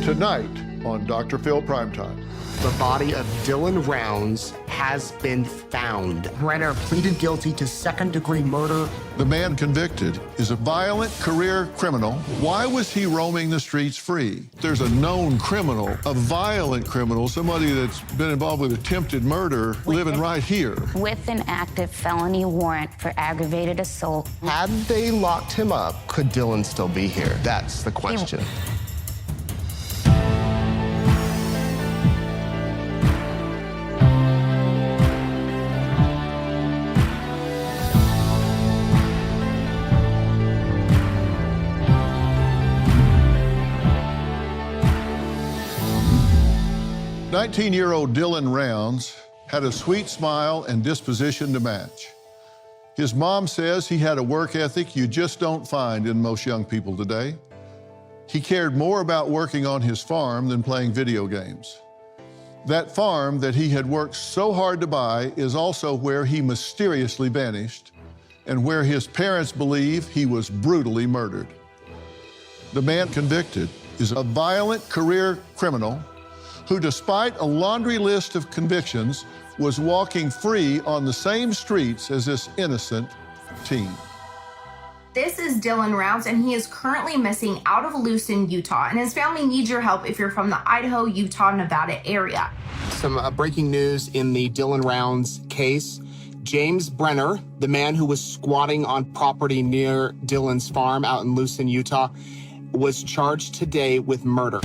Tonight on Dr. Phil Primetime. The body of Dylan Rounds has been found. Brenner pleaded guilty to second-degree murder. The man convicted is a violent career criminal. Why was he roaming the streets free? There's a known criminal, a violent criminal, somebody that's been involved with attempted murder, living right here. With an active felony warrant for aggravated assault. Had they locked him up, could Dylan still be here? That's the question. 19-year-old Dylan Rounds had a sweet smile and disposition to match. His mom says he had a work ethic you just don't find in most young people today. He cared more about working on his farm than playing video games. That farm that he had worked so hard to buy is also where he mysteriously vanished and where his parents believe he was brutally murdered. The man convicted is a violent career criminal who, despite a laundry list of convictions, was walking free on the same streets as this innocent teen. This is Dylan Rounds, and he is currently missing out of Lucin, Utah, and his family needs your help if you're from the Idaho, Utah, Nevada area. Some breaking news in the Dylan Rounds case. James Brenner, the man who was squatting on property near Dylan's farm out in Lucin, Utah, was charged today with murder.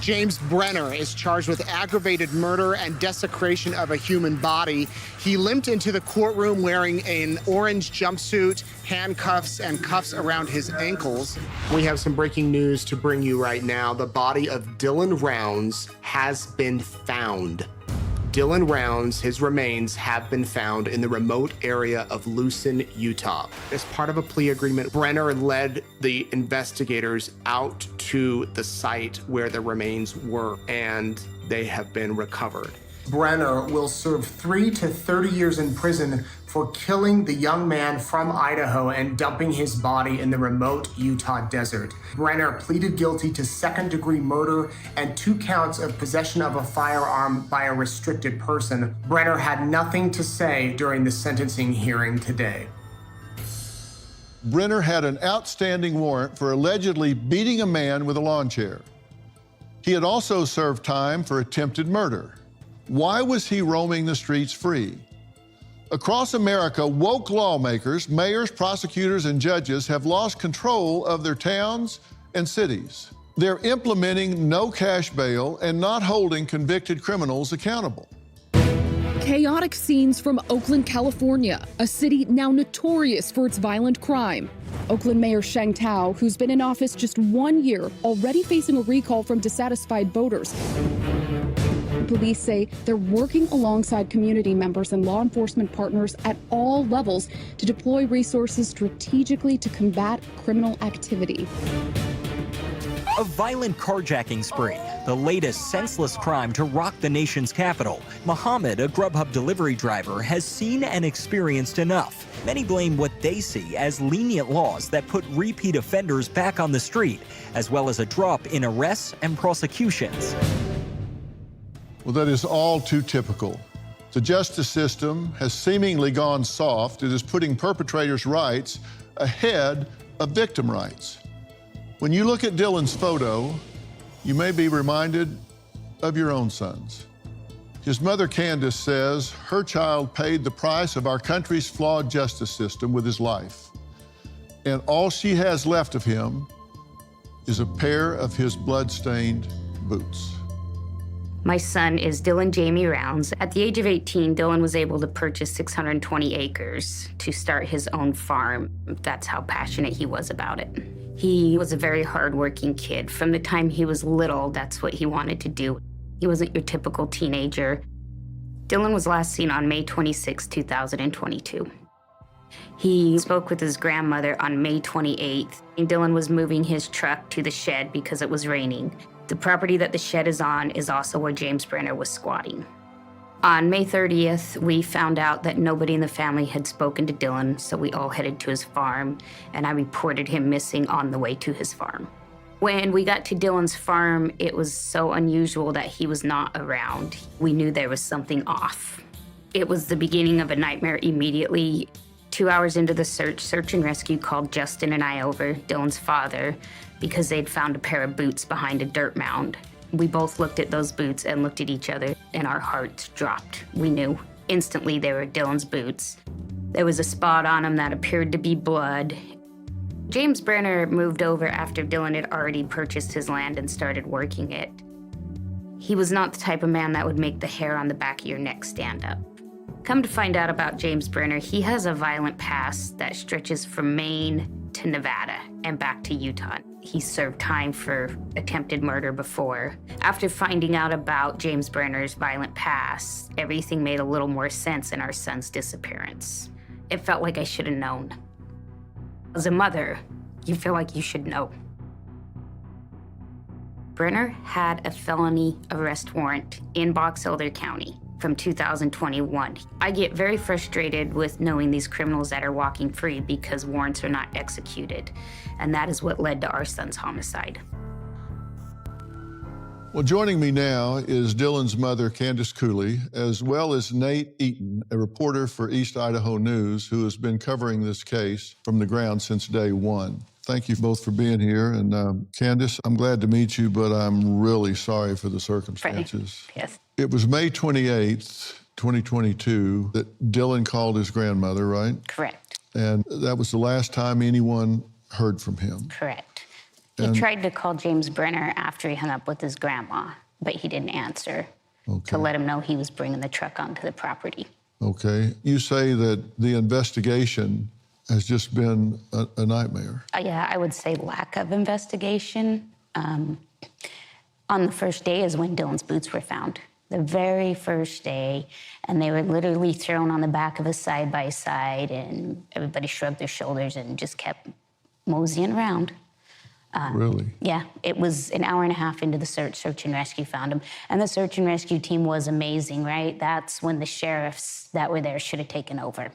James Brenner is charged with aggravated murder and desecration of a human body. He limped into the courtroom wearing an orange jumpsuit, handcuffs, and cuffs around his ankles. We have some breaking news to bring you right now. The body of Dylan Rounds has been found. Dylan Rounds, his remains have been found in the remote area of Lucin, Utah. As part of a plea agreement, Brenner led the investigators out to the site where the remains were, and they have been recovered. Brenner will serve 3 to 30 years in prison for killing the young man from Idaho and dumping his body in the remote Utah desert. Brenner pleaded guilty to second-degree murder and 2 counts of possession of a firearm by a restricted person. Brenner had nothing to say during the sentencing hearing today. Brenner had an outstanding warrant for allegedly beating a man with a lawn chair. He had also served time for attempted murder. Why was he roaming the streets free? Across America, woke lawmakers, mayors, prosecutors, and judges have lost control of their towns and cities. They're implementing no cash bail and not holding convicted criminals accountable. Chaotic scenes from Oakland, California, a city now notorious for its violent crime. Oakland Mayor Sheng Tao, who's been in office just 1 year, already facing a recall from dissatisfied voters. Police say they're working alongside community members and law enforcement partners at all levels to deploy resources strategically to combat criminal activity. A violent carjacking spree, the latest senseless crime to rock the nation's capital. Mohammed, a Grubhub delivery driver, has seen and experienced enough. Many blame what they see as lenient laws that put repeat offenders back on the street, as well as a drop in arrests and prosecutions. Well, that is all too typical. The justice system has seemingly gone soft. It is putting perpetrators' rights ahead of victim rights. When you look at Dylan's photo, you may be reminded of your own sons. His mother, Candice, says her child paid the price of our country's flawed justice system with his life. And all she has left of him is a pair of his blood-stained boots. My son is Dylan Jamie Rounds. At the age of 18, Dylan was able to purchase 620 acres to start his own farm. That's how passionate he was about it. He was a very hardworking kid. From the time he was little, that's what he wanted to do. He wasn't your typical teenager. Dylan was last seen on May 26, 2022. He spoke with his grandmother on May 28th. Dylan was moving his truck to the shed because it was raining. The property that the shed is on is also where James Brenner was squatting. On May 30th, we found out that nobody in the family had spoken to Dylan, so we all headed to his farm, and I reported him missing on the way to his farm. When we got to Dylan's farm, it was so unusual that he was not around. We knew there was something off. It was the beginning of a nightmare immediately. 2 hours into the search and rescue called Justin and I over, Dylan's father, because they'd found a pair of boots behind a dirt mound. We both looked at those boots and looked at each other, and our hearts dropped. We knew instantly they were Dylan's boots. There was a spot on them that appeared to be blood. James Brenner moved over after Dylan had already purchased his land and started working it. He was not the type of man that would make the hair on the back of your neck stand up. Come to find out about James Brenner, he has a violent past that stretches from Maine to Nevada and back to Utah. He served time for attempted murder before. After finding out about James Brenner's violent past, everything made a little more sense in our son's disappearance. It felt like I should have known. As a mother, you feel like you should know. Brenner had a felony arrest warrant in Box Elder County from 2021. I get very frustrated with knowing these criminals that are walking free because warrants are not executed, and that is what led to our son's homicide. Well, joining me now is Dylan's mother, Candice Cooley, as well as Nate Eaton, a reporter for East Idaho News, who has been covering this case from the ground since day one. Thank you both for being here. And Candice, I'm glad to meet you, but I'm really sorry for the circumstances. Yes. It was May 28th, 2022, that Dylan called his grandmother, right? Correct. And that was the last time anyone heard from him. Correct. He tried to call James Brenner after he hung up with his grandma, but he didn't answer to let him know he was bringing the truck onto the property. Okay. You say that the investigation has just been a nightmare. Yeah, I would say lack of investigation. On the first day is when Dylan's boots were found. The very first day, and they were literally thrown on the back of a side-by-side, and everybody shrugged their shoulders and just kept moseying around. Really? Yeah, it was an hour and a half into the search and rescue found him. And the search and rescue team was amazing, right? That's when the sheriffs that were there should have taken over,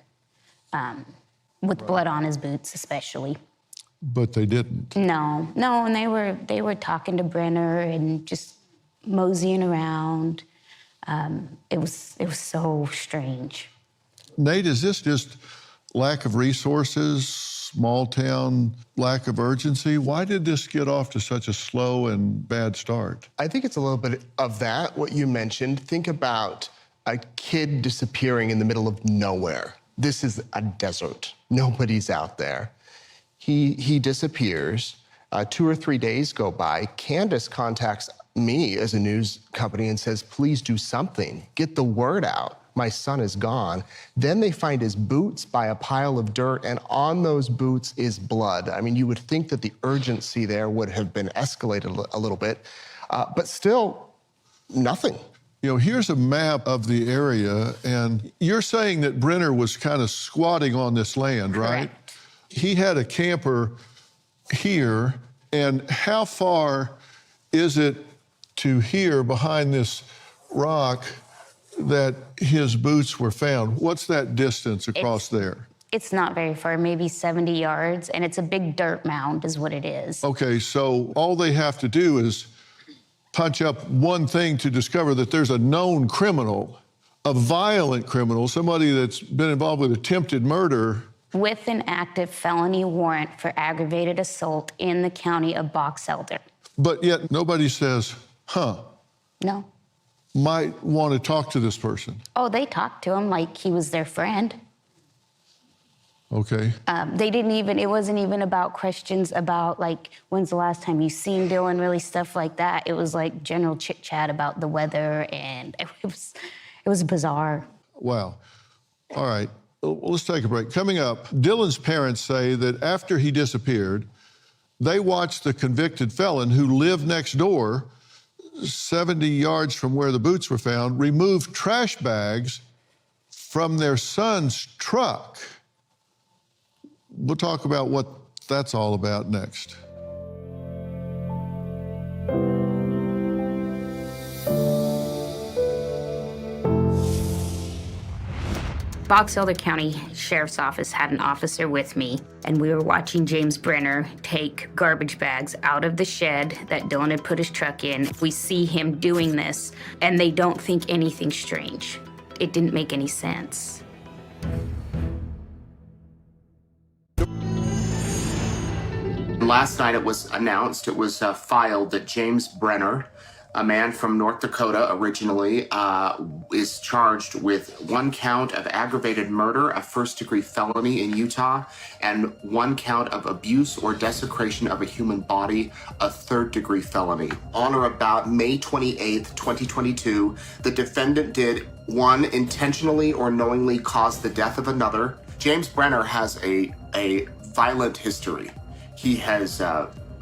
with blood on his boots especially. But they didn't. No, and they were talking to Brenner and just moseying around. It was so strange. Nate, is this just lack of resources, small town lack of urgency? Why did this get off to such a slow and bad start? I think it's a little bit of that, what you mentioned. Think about a kid disappearing in the middle of nowhere. This is a desert. Nobody's out there. He disappears. 2 or 3 days go by. Candice contacts me as a news company and says, please do something. Get the word out. My son is gone. Then they find his boots by a pile of dirt, and on those boots is blood. I mean, you would think that the urgency there would have been escalated a little bit, but still, nothing. You know, here's a map of the area, and you're saying that Brenner was kind of squatting on this land, right? Correct. He had a camper here, and how far is it to here behind this rock that his boots were found? What's that distance across there? It's not very far, maybe 70 yards, and it's a big dirt mound is what it is. Okay, so all they have to do is punch up one thing to discover that there's a known criminal, a violent criminal, somebody that's been involved with attempted murder. With an active felony warrant for aggravated assault in the county of Box Elder. But yet nobody says, No. might want to talk to this person. Oh, they talked to him like he was their friend. Okay. They didn't even, it wasn't even about questions about like, when's the last time you seen Dylan, really stuff like that. It was like general chit chat about the weather, and it was bizarre. Wow. All right. Well, let's take a break. Coming up, Dylan's parents say that after he disappeared, they watched the convicted felon who lived next door, 70 yards from where the boots were found, remove trash bags from their son's truck. We'll talk about what that's all about next. Box Elder County Sheriff's Office had an officer with me, and we were watching James Brenner take garbage bags out of the shed that Dylan had put his truck in. We see him doing this, and they don't think anything strange. It didn't make any sense. Last night it was announced, it was filed that James Brenner, a man from North Dakota originally, is charged with 1 count of aggravated murder, a first-degree felony in Utah, and 1 count of abuse or desecration of a human body, a third-degree felony. On or about May 28th, 2022, the defendant did 1, intentionally or knowingly cause the death of another. James Brenner has a violent history. He has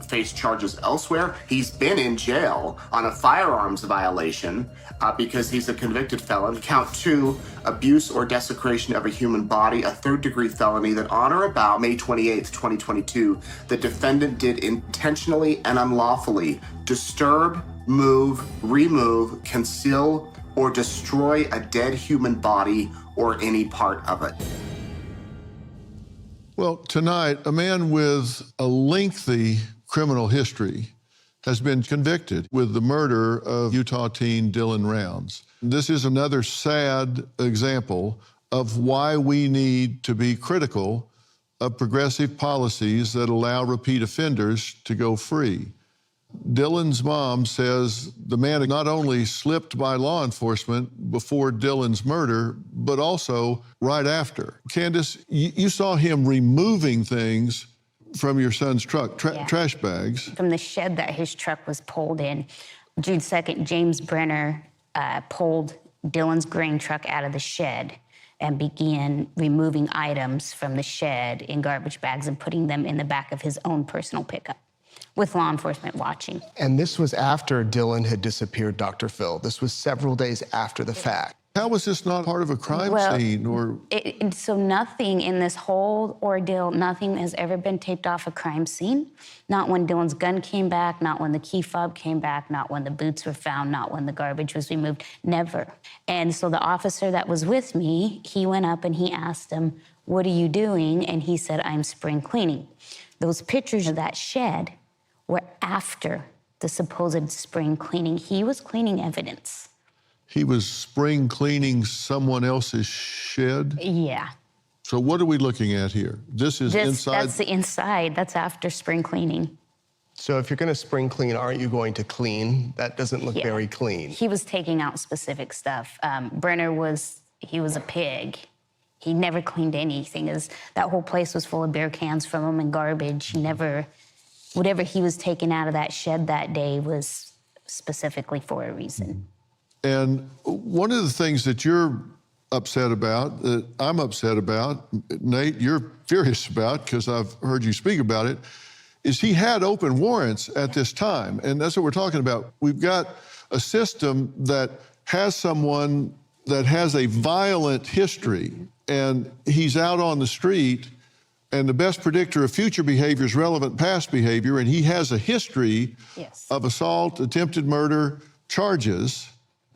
faced charges elsewhere. He's been in jail on a firearms violation because he's a convicted felon. Count 2, abuse or desecration of a human body, a third-degree felony that on or about May 28th, 2022, the defendant did intentionally and unlawfully disturb, move, remove, conceal, or destroy a dead human body or any part of it. Well, tonight, a man with a lengthy criminal history has been convicted with the murder of Utah teen Dylan Rounds. This is another sad example of why we need to be critical of progressive policies that allow repeat offenders to go free. Dylan's mom says the man not only slipped by law enforcement before Dylan's murder, but also right after. Candice, you saw him removing things from your son's truck, trash bags. From the shed that his truck was pulled in, June 2nd, James Brenner pulled Dylan's grain truck out of the shed and began removing items from the shed in garbage bags and putting them in the back of his own personal pickup, with law enforcement watching. And this was after Dylan had disappeared, Dr. Phil. This was several days after the fact. How was this not part of a crime scene? Or So nothing in this whole ordeal, nothing has ever been taped off a crime scene. Not when Dylan's gun came back, not when the key fob came back, not when the boots were found, not when the garbage was removed, never. And so the officer that was with me, he went up and he asked him, "What are you doing?" And he said, "I'm spring cleaning." Those pictures of that shed were after the supposed spring cleaning. He was cleaning evidence. he was spring cleaning someone else's shed? Yeah. So what are we looking at here? This is inside? That's the inside. That's after spring cleaning. So if you're going to spring clean, aren't you going to clean? That doesn't look very clean. He was taking out specific stuff. Brenner he was a pig. He never cleaned anything. That whole place was full of beer cans from him and garbage. Whatever he was taking out of that shed that day was specifically for a reason. And one of the things that you're upset about, that I'm upset about, Nate, you're furious about, because I've heard you speak about it, is he had open warrants at this time. And that's what we're talking about. We've got a system that has someone that has a violent history, and he's out on the street, and the best predictor of future behavior is relevant past behavior, and he has a history of assault, attempted murder charges,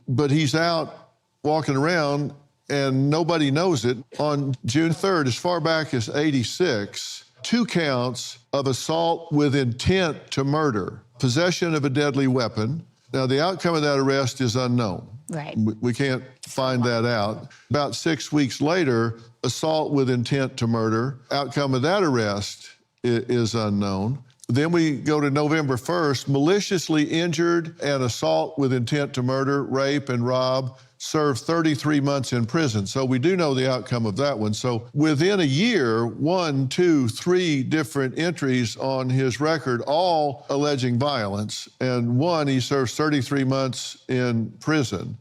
but he's out walking around and nobody knows it. On June 3rd, as far back as '86, 2 counts of assault with intent to murder, possession of a deadly weapon. Now, the outcome of that arrest is unknown. Right. We can't find that out. About 6 weeks later, assault with intent to murder. Outcome of that arrest is unknown. Then we go to November 1st, maliciously injured and assault with intent to murder, rape, and rob, served 33 months in prison. So we do know the outcome of that one. So within a year, 1, 2, 3 different entries on his record, all alleging violence. And one, he serves 33 months in prison.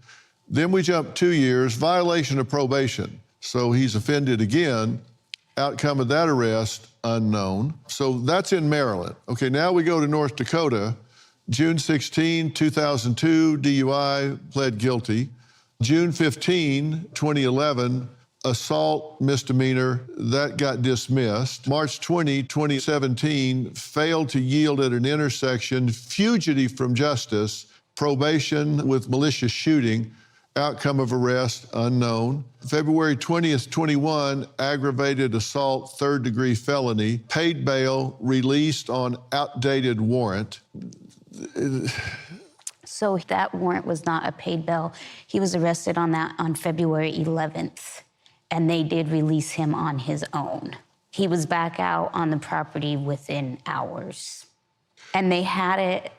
Then we jump 2 years, violation of probation. So he's offended again. Outcome of that arrest, unknown. So that's in Maryland. Okay, now we go to North Dakota. June 16, 2002, DUI, pled guilty. June 15, 2011, assault misdemeanor, that got dismissed. March 20, 2017, failed to yield at an intersection, fugitive from justice, probation with malicious shooting. Outcome of arrest, unknown. February 20th, 21, aggravated assault, third-degree felony, paid bail, released on outdated warrant. So that warrant was not a paid bail. He was arrested on that on February 11th, and they did release him on his own. He was back out on the property within hours. And they had it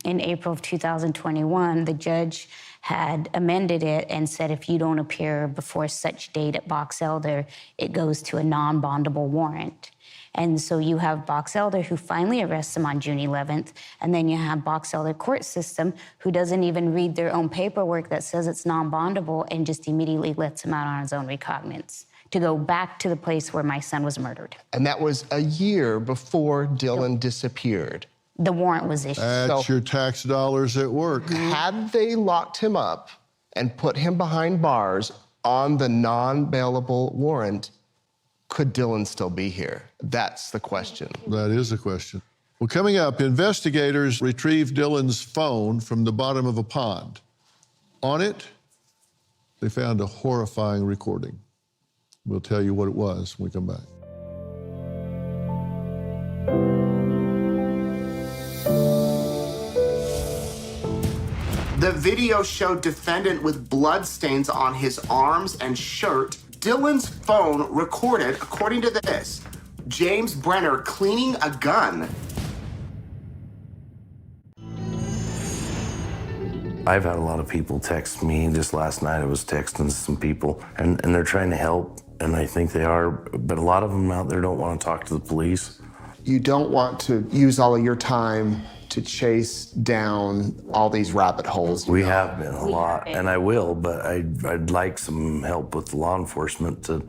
in April of 2021. The judge had amended it and said if you don't appear before such date at Box Elder, it goes to a non-bondable warrant. And so you have Box Elder who finally arrests him on June 11th, and then you have Box Elder court system who doesn't even read their own paperwork that says it's non-bondable and just immediately lets him out on his own recognizance to go back to the place where my son was murdered. And that was a year before Dylan disappeared. The warrant was issued. That's your tax dollars at work. Had they locked him up and put him behind bars on the non-bailable warrant, could Dylan still be here? That's the question. That is a question. Well, coming up, investigators retrieved Dylan's phone from the bottom of a pond. On it, they found a horrifying recording. We'll tell you what it was when we come back. The video showed defendant with bloodstains on his arms and shirt. Dylan's phone recorded, according to this, James Brenner cleaning a gun. I've had a lot of people text me. Just last night I was texting some people, and they're trying to help, and I think they are, but a lot of them out there don't want to talk to the police. You don't want to use all of your time to chase down all these rabbit holes. We have been a lot, and I will, but I'd like some help with law enforcement to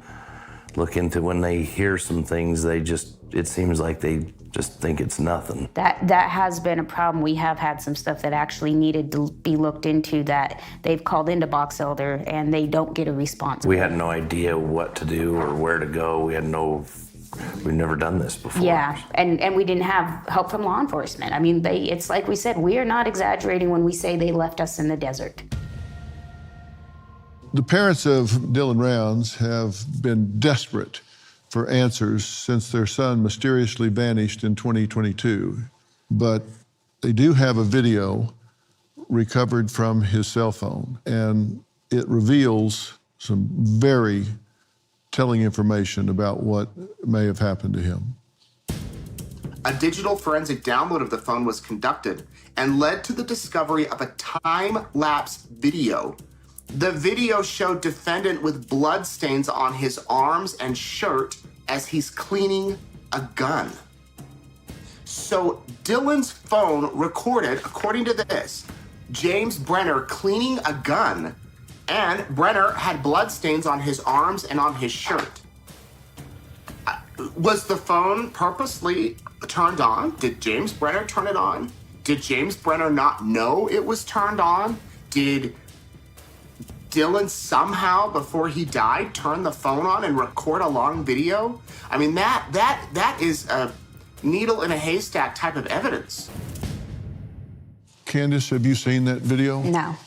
look into when they hear some things, it seems like they just think it's nothing. That has been a problem. We have had some stuff that actually needed to be looked into that they've called into Box Elder and they don't get a response. We had no idea what to do or where to go. We've never done this before. Yeah, and we didn't have help from law enforcement. I mean, it's like we said, we are not exaggerating when we say they left us in the desert. The parents of Dylan Rounds have been desperate for answers since their son mysteriously vanished in 2022. But they do have a video recovered from his cell phone, and it reveals some very telling information about what may have happened to him. A digital forensic download of the phone was conducted and led to the discovery of a time-lapse video. The video showed defendant with bloodstains on his arms and shirt as he's cleaning a gun. So Dylan's phone recorded, according to this, James Brenner cleaning a gun, and Brenner had bloodstains on his arms and on his shirt. Was the phone purposely turned on? Did James Brenner turn it on? Did James Brenner not know it was turned on? Did Dylan somehow, before he died, turn the phone on and record a long video? I mean, that is a needle in a haystack type of evidence. Candice, have you seen that video? No.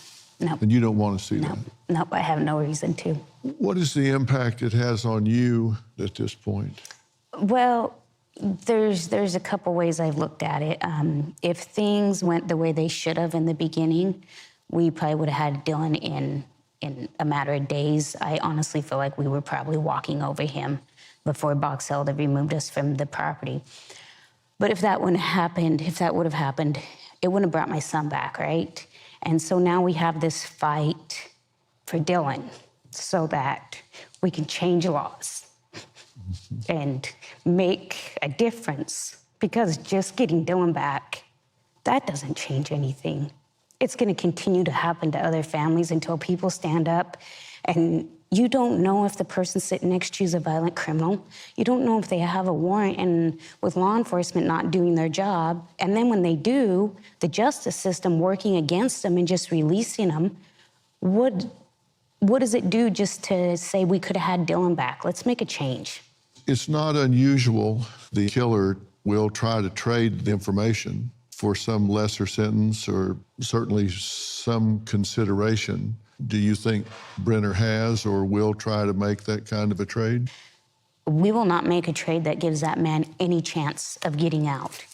And you don't want to see that? No, I have no reason to. What is the impact it has on you at this point? Well, there's a couple ways I've looked at it. If things went the way they should have in the beginning, we probably would have had Dylan in a matter of days. I honestly feel like we were probably walking over him before Box Elder removed us from the property. But if that would have happened, it wouldn't have brought my son back, right? And so now we have this fight for Dylan so that we can change laws and make a difference, because just getting Dylan back, that doesn't change anything. It's going to continue to happen to other families until people stand up, and you don't know if the person sitting next to you is a violent criminal. You don't know if they have a warrant, and with law enforcement not doing their job, and then when they do, the justice system working against them and just releasing them, what does it do just to say we could have had Dylan back? Let's make a change. It's not unusual. The killer will try to trade the information for some lesser sentence or certainly some consideration. Do you think Brenner has or will try to make that kind of a trade? We will not make a trade that gives that man any chance of getting out.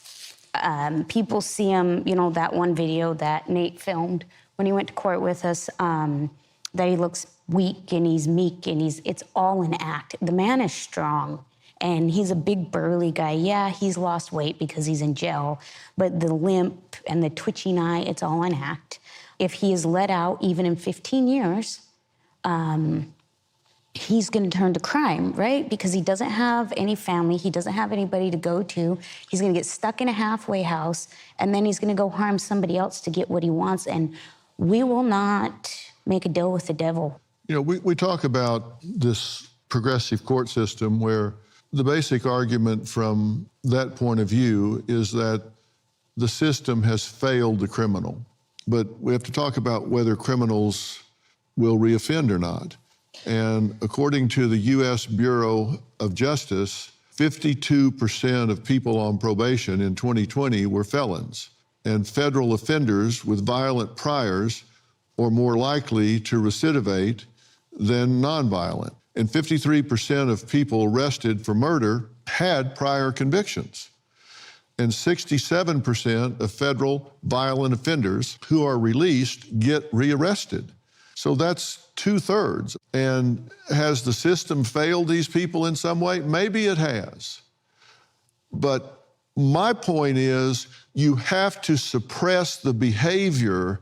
People see him, you know, that one video that Nate filmed when he went to court with us, that he looks weak and he's meek and it's all an act. The man is strong and he's a big burly guy. Yeah, he's lost weight because he's in jail, but the limp and the twitching eye, it's all an act. If he is let out, even in 15 years, he's going to turn to crime, right? Because he doesn't have any family. He doesn't have anybody to go to. He's going to get stuck in a halfway house, and then he's going to go harm somebody else to get what he wants. And we will not make a deal with the devil. You know, we talk about this progressive court system where the basic argument from that point of view is that the system has failed the criminal. But we have to talk about whether criminals will reoffend or not. And according to the U.S. Bureau of Justice, 52% of people on probation in 2020 were felons. And federal offenders with violent priors are more likely to recidivate than nonviolent. And 53% of people arrested for murder had prior convictions. And 67% of federal violent offenders who are released get rearrested. So that's 2/3. And has the system failed these people in some way? Maybe it has. But my point is you have to suppress the behavior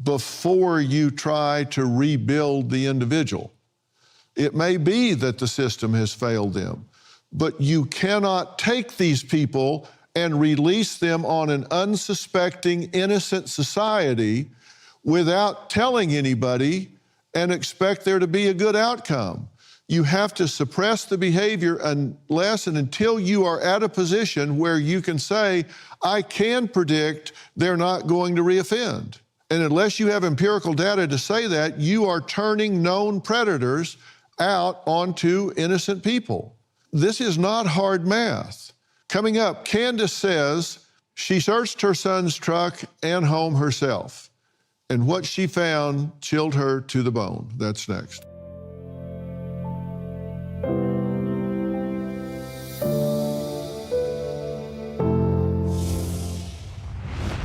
before you try to rebuild the individual. It may be that the system has failed them, but you cannot take these people and release them on an unsuspecting, innocent society without telling anybody and expect there to be a good outcome. You have to suppress the behavior unless and until you are at a position where you can say, I can predict they're not going to reoffend. And unless you have empirical data to say that, you are turning known predators out onto innocent people. This is not hard math. Coming up, Candice says she searched her son's truck and home herself, and what she found chilled her to the bone. That's next.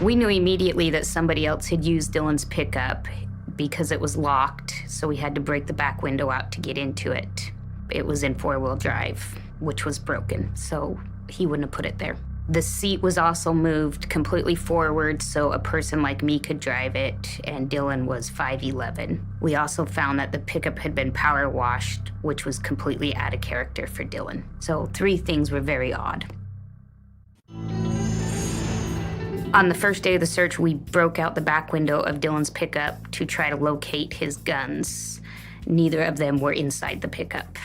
We knew immediately that somebody else had used Dylan's pickup because it was locked, so we had to break the back window out to get into it. It was in four-wheel drive, which was broken, so he wouldn't have put it there. The seat was also moved completely forward so a person like me could drive it, and Dylan was 5'11". We also found that the pickup had been power washed, which was completely out of character for Dylan. So 3 things were very odd. On the first day of the search, we broke out the back window of Dylan's pickup to try to locate his guns. Neither of them were inside the pickup.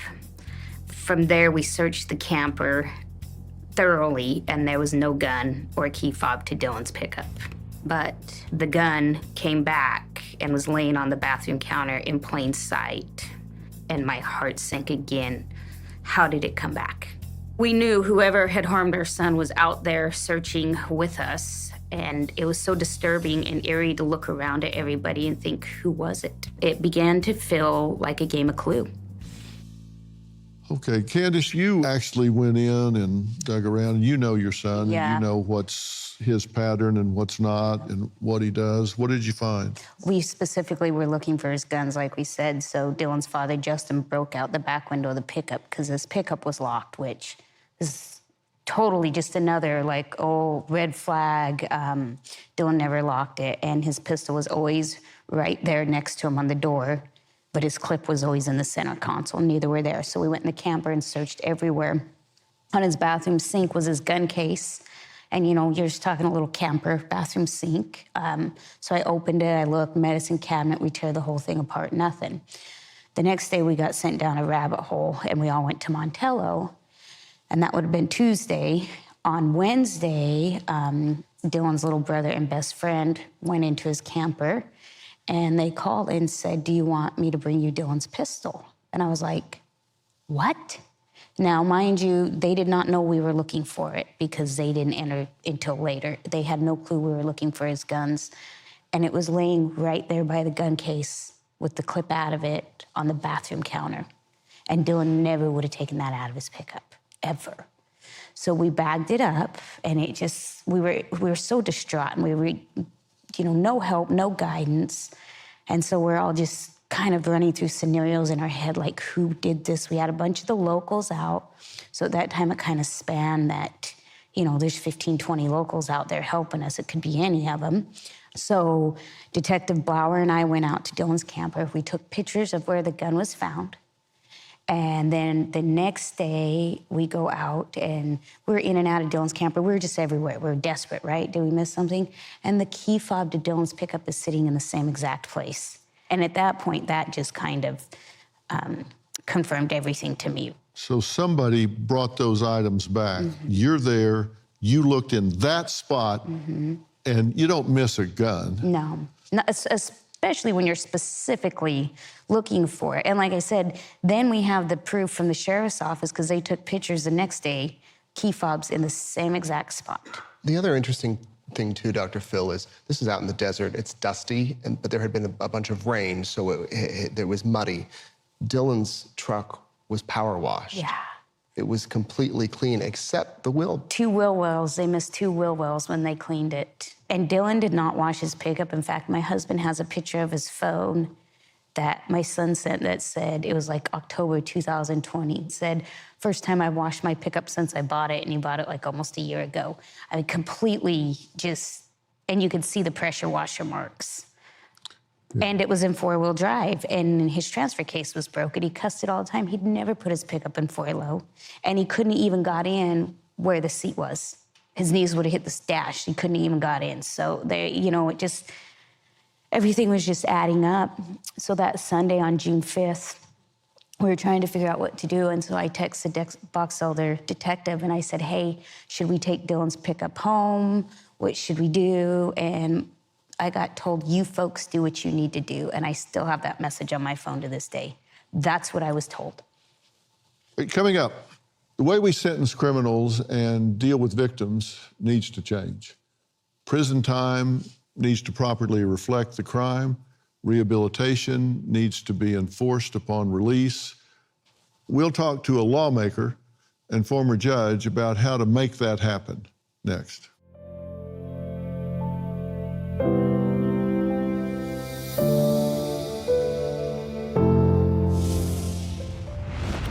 From there, we searched the camper thoroughly, and there was no gun or key fob to Dylan's pickup. But the gun came back and was laying on the bathroom counter in plain sight, and my heart sank again. How did it come back? We knew whoever had harmed our son was out there searching with us, and it was so disturbing and eerie to look around at everybody and think, who was it? It began to feel like a game of Clue. Okay, Candice, you actually went in and dug around, and you know your son, Yeah. and you know what's his pattern and what's not and what he does. What did you find? We specifically were looking for his guns, like we said, so Dylan's father, Justin, broke out the back window of the pickup because his pickup was locked, which is totally just another, like, oh, red flag. Dylan never locked it, and his pistol was always right there next to him on the door, but his clip was always in the center console. Neither were there. So we went in the camper and searched everywhere. On his bathroom sink was his gun case. And, you know, you're just talking a little camper bathroom sink. So I opened it, I looked, medicine cabinet, we tear the whole thing apart, nothing. The next day we got sent down a rabbit hole and we all went to Montello. And that would have been Tuesday. On Wednesday, Dylan's little brother and best friend went into his camper and they called and said, do you want me to bring you Dylan's pistol? And I was like, what? Now, mind you, they did not know we were looking for it because they didn't enter until later. They had no clue we were looking for his guns. And it was laying right there by the gun case with the clip out of it on the bathroom counter. And Dylan never would have taken that out of his pickup, ever. So we bagged it up, and it just, we were so distraught, and we were, no help, no guidance. And so we're all just kind of running through scenarios in our head, like, who did this? We had a bunch of the locals out. So at that time, it kind of spanned that, there's 15, 20 locals out there helping us. It could be any of them. So Detective Bauer and I went out to Dylan's camper. We took pictures of where the gun was found. And then the next day, we go out, and we're in and out of Dylan's camper. We were just everywhere. We were desperate, right? Did we miss something? And the key fob to Dylan's pickup is sitting in the same exact place. And at that point, that just kind of confirmed everything to me. So somebody brought those items back. You're there, you looked in that spot, and you don't miss a gun. No, especially when you're specifically looking for it. And like I said, then we have the proof from the sheriff's office, because they took pictures the next day, key fobs in the same exact spot. The other interesting thing too, Dr. Phil, is this is out in the desert. It's dusty, but there had been a bunch of rain, so it was muddy. Dylan's truck was power washed. Yeah. It was completely clean, except the wheel. 2 wheel wells. They missed 2 wheel wells when they cleaned it. And Dylan did not wash his pickup. In fact, my husband has a picture of his phone that my son sent that said, it was like October 2020. It said, first time I washed my pickup since I bought it, and he bought it like almost a year ago. I mean, completely just, and you could see the pressure washer marks. Yeah. And it was in 4-wheel drive, and his transfer case was broken. He cussed it all the time. He'd never put his pickup in 4-low, and he couldn't even got in where the seat was. His knees would have hit the dash. He couldn't even got in. So there, it just, everything was just adding up. So that Sunday on June 5th, we were trying to figure out what to do. And so I texted the Box Elder detective, and I said, hey, should we take Dylan's pickup home? What should we do? And I got told, you folks do what you need to do. And I still have that message on my phone to this day. That's what I was told. Coming up, the way we sentence criminals and deal with victims needs to change. Prison time needs to properly reflect the crime. Rehabilitation needs to be enforced upon release. We'll talk to a lawmaker and former judge about how to make that happen next.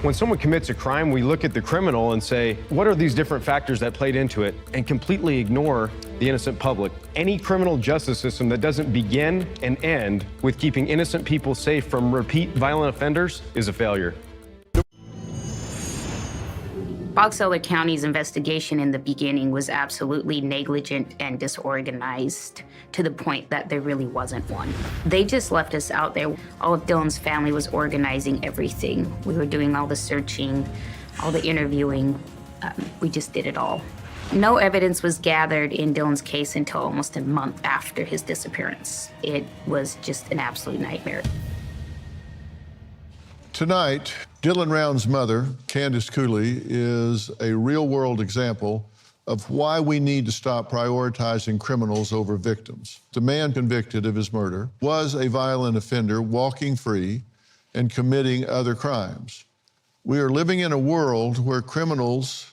When someone commits a crime, we look at the criminal and say, what are these different factors that played into it, and completely ignore the innocent public. Any criminal justice system that doesn't begin and end with keeping innocent people safe from repeat violent offenders is a failure. Box Elder County's investigation in the beginning was absolutely negligent and disorganized, to the point that there really wasn't one. They just left us out there. All of Dylan's family was organizing everything. We were doing all the searching, all the interviewing. We just did it all. No evidence was gathered in Dylan's case until almost a month after his disappearance. It was just an absolute nightmare. Tonight, Dylan Round's mother, Candice Cooley, is a real-world example of why we need to stop prioritizing criminals over victims. The man convicted of his murder was a violent offender walking free and committing other crimes. We are living in a world where criminals,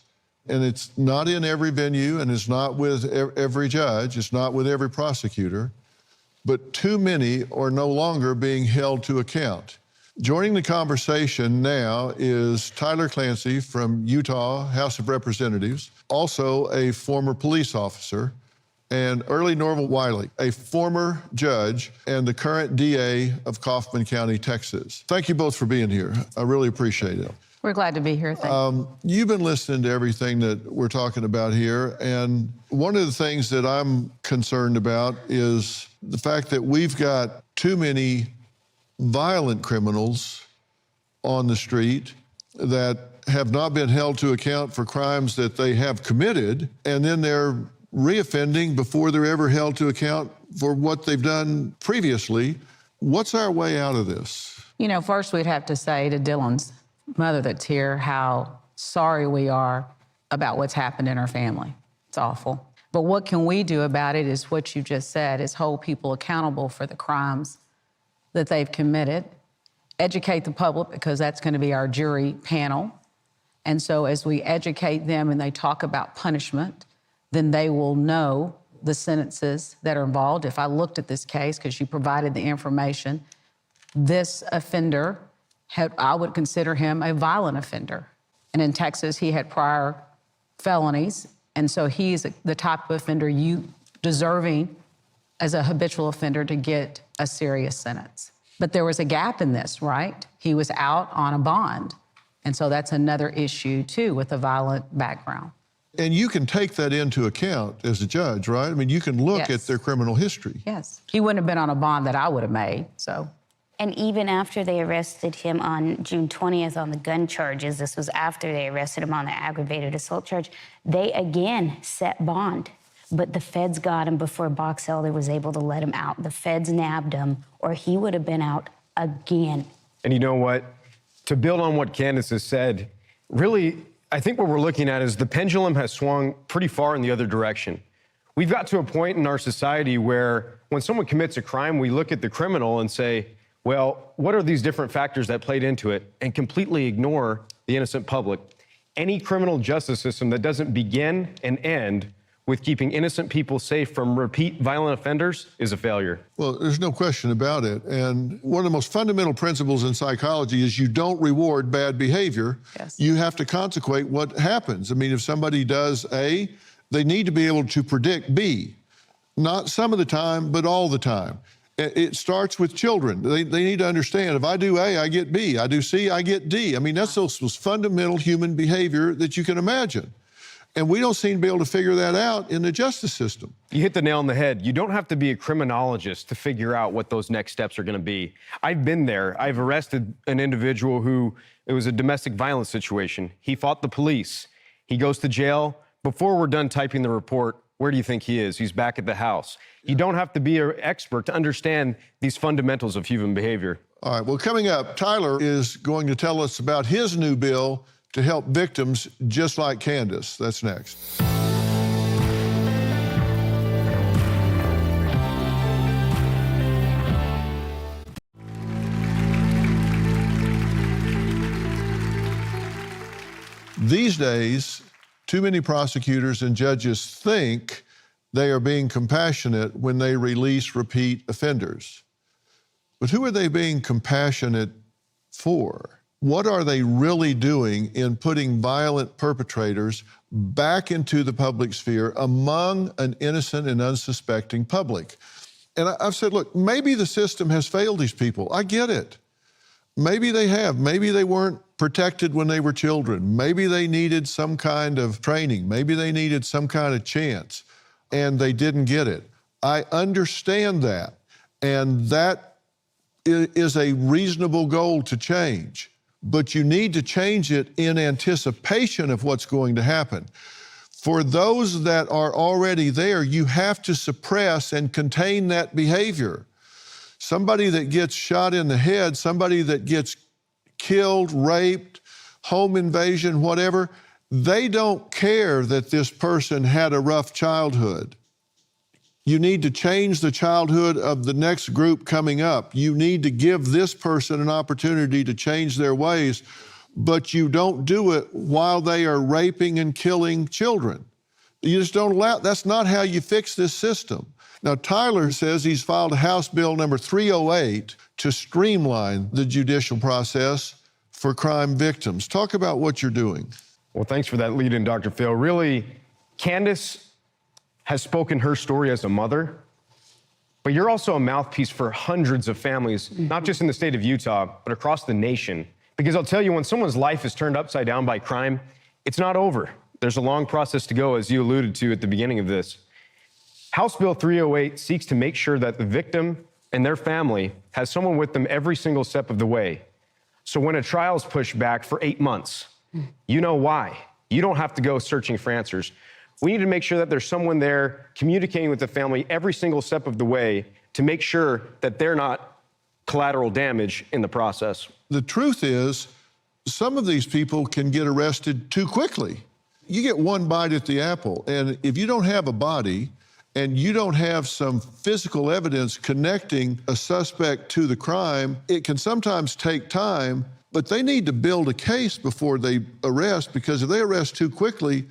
and it's not in every venue, and it's not with every judge, it's not with every prosecutor, but too many are no longer being held to account. Joining the conversation now is Tyler Clancy from Utah House of Representatives, also a former police officer, and Early Norval Wiley, a former judge and the current DA of Kaufman County, Texas. Thank you both for being here. I really appreciate it. We're glad to be here. Thank you. You've been listening to everything that we're talking about here, and one of the things that I'm concerned about is the fact that we've got too many violent criminals on the street that have not been held to account for crimes that they have committed, and then they're reoffending before they're ever held to account for what they've done previously. What's our way out of this? First we'd have to say to Dylan's mother that's here how sorry we are about what's happened in her family. It's awful. But what can we do about it is what you just said, is hold people accountable for the crimes that they've committed, educate the public because that's going to be our jury panel. And so as we educate them and they talk about punishment, then they will know the sentences that are involved. If I looked at this case, because you provided the information, this offender, I would consider him a violent offender. And in Texas, he had prior felonies. And so he's the type of offender you deserving as a habitual offender to get a serious sentence. But there was a gap in this, right? He was out on a bond. And so that's another issue too with a violent background. And you can take that into account as a judge, right? I mean, you can look at their criminal history. Yes. He wouldn't have been on a bond that I would have made, so. And even after they arrested him on June 20th on the gun charges, this was after they arrested him on the aggravated assault charge, they again set bond. But the feds got him before Box Elder was able to let him out. The feds nabbed him, or he would have been out again. And you know what? To build on what Candice has said, really, I think what we're looking at is the pendulum has swung pretty far in the other direction. We've got to a point in our society where when someone commits a crime, we look at the criminal and say, well, what are these different factors that played into it, and completely ignore the innocent public. Any criminal justice system that doesn't begin and end with keeping innocent people safe from repeat violent offenders is a failure. Well, there's no question about it. And one of the most fundamental principles in psychology is you don't reward bad behavior. Yes. You have to consequate what happens. I mean, if somebody does A, they need to be able to predict B. Not some of the time, but all the time. It starts with children. They need to understand, if I do A, I get B. I do C, I get D. I mean, that's the most fundamental human behavior that you can imagine. And we don't seem to be able to figure that out in the justice system. You hit the nail on the head. You don't have to be a criminologist to figure out what those next steps are going to be. I've been there. I've arrested an individual who, it was a domestic violence situation. He fought the police. He goes to jail. Before we're done typing the report, where do you think he is? He's back at the house. You don't have to be an expert to understand these fundamentals of human behavior. All right, well, coming up, Tyler is going to tell us about his new bill to help victims just like Candice. That's next. These days, too many prosecutors and judges think they are being compassionate when they release repeat offenders. But who are they being compassionate for? What are they really doing in putting violent perpetrators back into the public sphere among an innocent and unsuspecting public? And I've said, look, maybe the system has failed these people. I get it. Maybe they have. Maybe they weren't protected when they were children. Maybe they needed some kind of training. Maybe they needed some kind of chance, and they didn't get it. I understand that, and that is a reasonable goal to change. But you need to change it in anticipation of what's going to happen. For those that are already there, you have to suppress and contain that behavior. Somebody that gets shot in the head, somebody that gets killed, raped, home invasion, whatever, they don't care that this person had a rough childhood. You need to change the childhood of the next group coming up. You need to give this person an opportunity to change their ways, but you don't do it while they are raping and killing children. You just don't allow, that's not how you fix this system. Now, Tyler says he's filed House Bill number 308 to streamline the judicial process for crime victims. Talk about what you're doing. Well, thanks for that lead in, Dr. Phil. Really, Candice has spoken her story as a mother, but you're also a mouthpiece for hundreds of families, not just in the state of Utah, but across the nation. Because I'll tell you, when someone's life is turned upside down by crime, it's not over. There's a long process to go, as you alluded to at the beginning of this. House Bill 308 seeks to make sure that the victim and their family has someone with them every single step of the way. So when a trial's pushed back for 8 months, you know why. You don't have to go searching for answers. We need to make sure that there's someone there communicating with the family every single step of the way to make sure that they're not collateral damage in the process. The truth is, some of these people can get arrested too quickly. You get one bite at the apple, and if you don't have a body and you don't have some physical evidence connecting a suspect to the crime, it can sometimes take time, but they need to build a case before they arrest, because if they arrest too quickly,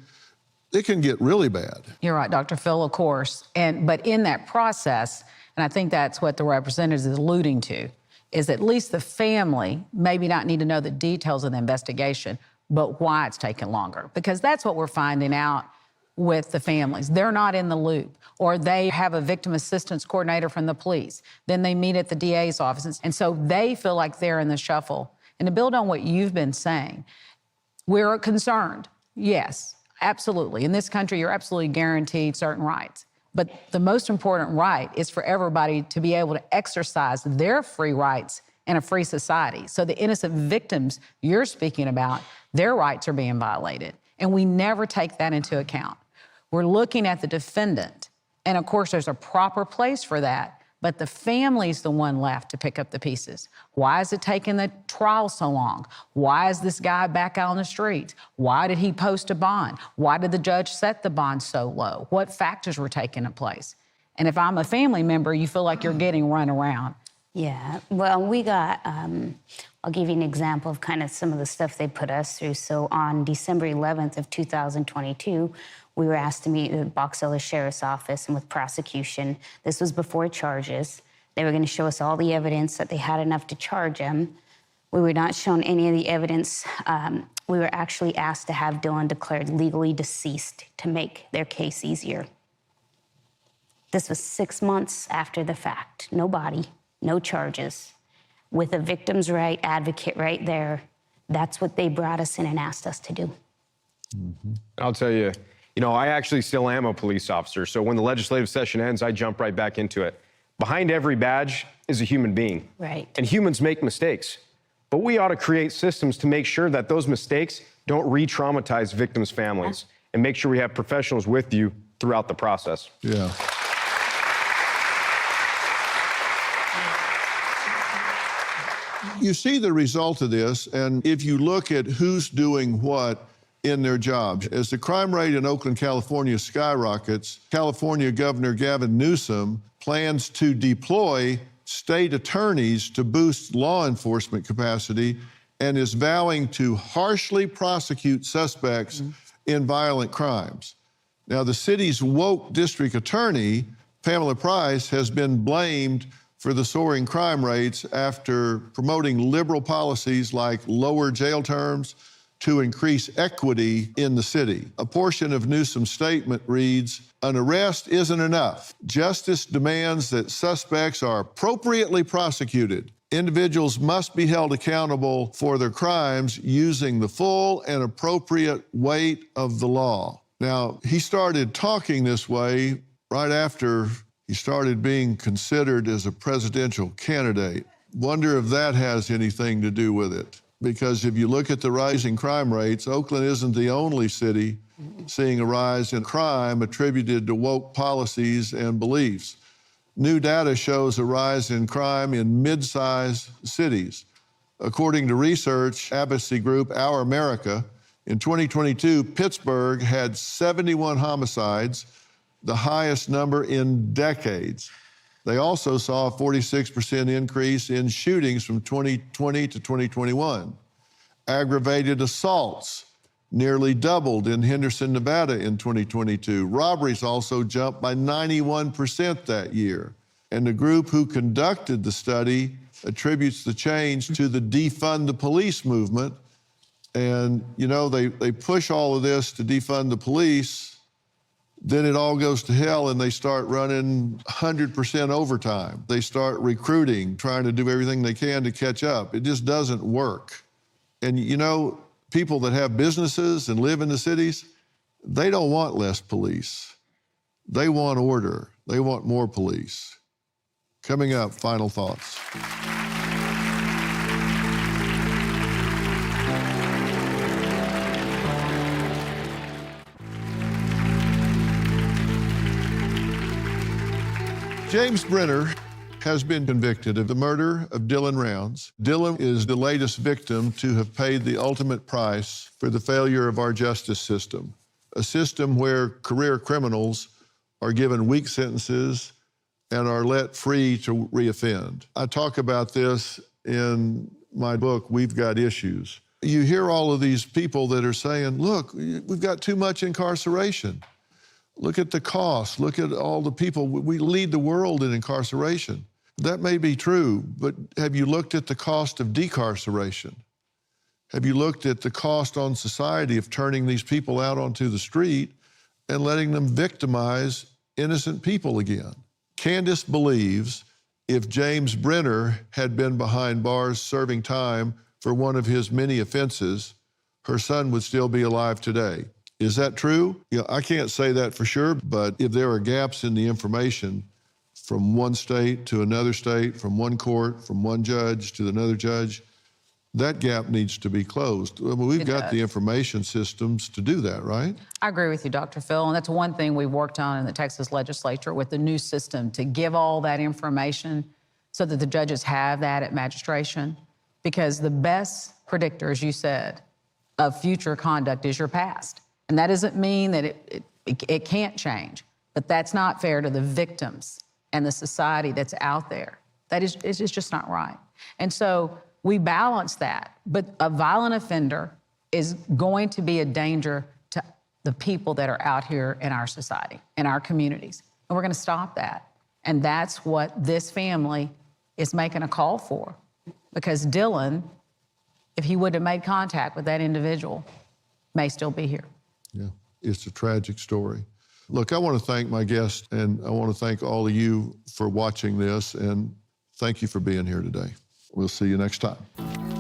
it can get really bad. You're right, Dr. Phil, of course. But in that process, and I think that's what the representative is alluding to, is at least the family maybe not need to know the details of the investigation, but why it's taken longer. Because that's what we're finding out with the families. They're not in the loop, or they have a victim assistance coordinator from the police. Then they meet at the DA's office. And so they feel like they're in the shuffle. And to build on what you've been saying, we're concerned. Yes, absolutely. In this country, you're absolutely guaranteed certain rights. But the most important right is for everybody to be able to exercise their free rights in a free society. So the innocent victims you're speaking about, their rights are being violated. And we never take that into account. We're looking at the defendant. And of course, there's a proper place for that. But the family's the one left to pick up the pieces. Why is it taking the trial so long? Why is this guy back out on the streets? Why did he post a bond? Why did the judge set the bond so low? What factors were taking place? And if I'm a family member, you feel like you're getting run around. Yeah, well, we got, I'll give you an example of kind of some of the stuff they put us through. So on December 11th of 2022, we were asked to meet with Box Elder Sheriff's Office and with prosecution. This was before charges. They were going to show us all the evidence that they had enough to charge him. We were not shown any of the evidence. We were actually asked to have Dylan declared legally deceased to make their case easier. This was 6 months after the fact. No body, no charges. With a victim's right advocate right there, that's what they brought us in and asked us to do. Mm-hmm. I'll tell you, I actually still am a police officer, so when the legislative session ends, I jump right back into it. Behind every badge is a human being. Right. And humans make mistakes. But we ought to create systems to make sure that those mistakes don't re-traumatize victims' families, and make sure we have professionals with you throughout the process. Yeah. You see the result of this, and if you look at who's doing what in their jobs. As the crime rate in Oakland, California skyrockets, California Governor Gavin Newsom plans to deploy state attorneys to boost law enforcement capacity and is vowing to harshly prosecute suspects in violent crimes. Now, the city's woke district attorney, Pamela Price, has been blamed for the soaring crime rates after promoting liberal policies like lower jail terms to increase equity in the city. A portion of Newsom's statement reads, "An arrest isn't enough. Justice demands that suspects are appropriately prosecuted. Individuals must be held accountable for their crimes using the full and appropriate weight of the law." Now, he started talking this way right after he started being considered as a presidential candidate. Wonder if that has anything to do with it. Because if you look at the rising crime rates, Oakland isn't the only city seeing a rise in crime attributed to woke policies and beliefs. New data shows a rise in crime in mid-sized cities. According to research advocacy group Our America, in 2022, Pittsburgh had 71 homicides, the highest number in decades. They also saw a 46% increase in shootings from 2020 to 2021. Aggravated assaults nearly doubled in Henderson, Nevada in 2022. Robberies also jumped by 91% that year. And the group who conducted the study attributes the change to the defund the police movement. And, they push all of this to defund the police. Then it all goes to hell and they start running 100% overtime. They start recruiting, trying to do everything they can to catch up. It just doesn't work. And people that have businesses and live in the cities, they don't want less police. They want order. They want more police. Coming up, final thoughts. James Brenner has been convicted of the murder of Dylan Rounds. Dylan is the latest victim to have paid the ultimate price for the failure of our justice system, a system where career criminals are given weak sentences and are let free to reoffend. I talk about this in my book, We've Got Issues. You hear all of these people that are saying, look, we've got too much incarceration. Look at the cost. Look at all the people. We lead the world in incarceration. That may be true, but have you looked at the cost of decarceration? Have you looked at the cost on society of turning these people out onto the street and letting them victimize innocent people again? Candice believes if James Brenner had been behind bars serving time for one of his many offenses, her son would still be alive today. Is that true? I can't say that for sure, but if there are gaps in the information from one state to another state, from one court, from one judge to another judge, that gap needs to be closed. We've got the information systems to do that, right? I agree with you, Dr. Phil, and that's one thing we worked on in the Texas legislature with the new system, to give all that information so that the judges have that at magistration, because the best predictor, as you said, of future conduct is your past. And that doesn't mean that it can't change, but that's not fair to the victims and the society that's out there. That is, it's just not right. And so we balance that, but a violent offender is going to be a danger to the people that are out here in our society, in our communities. And we're gonna stop that. And that's what this family is making a call for. Because Dylan, if he would have made contact with that individual, may still be here. Yeah, it's a tragic story. Look, I want to thank my guest, and I want to thank all of you for watching this, and thank you for being here today. We'll see you next time.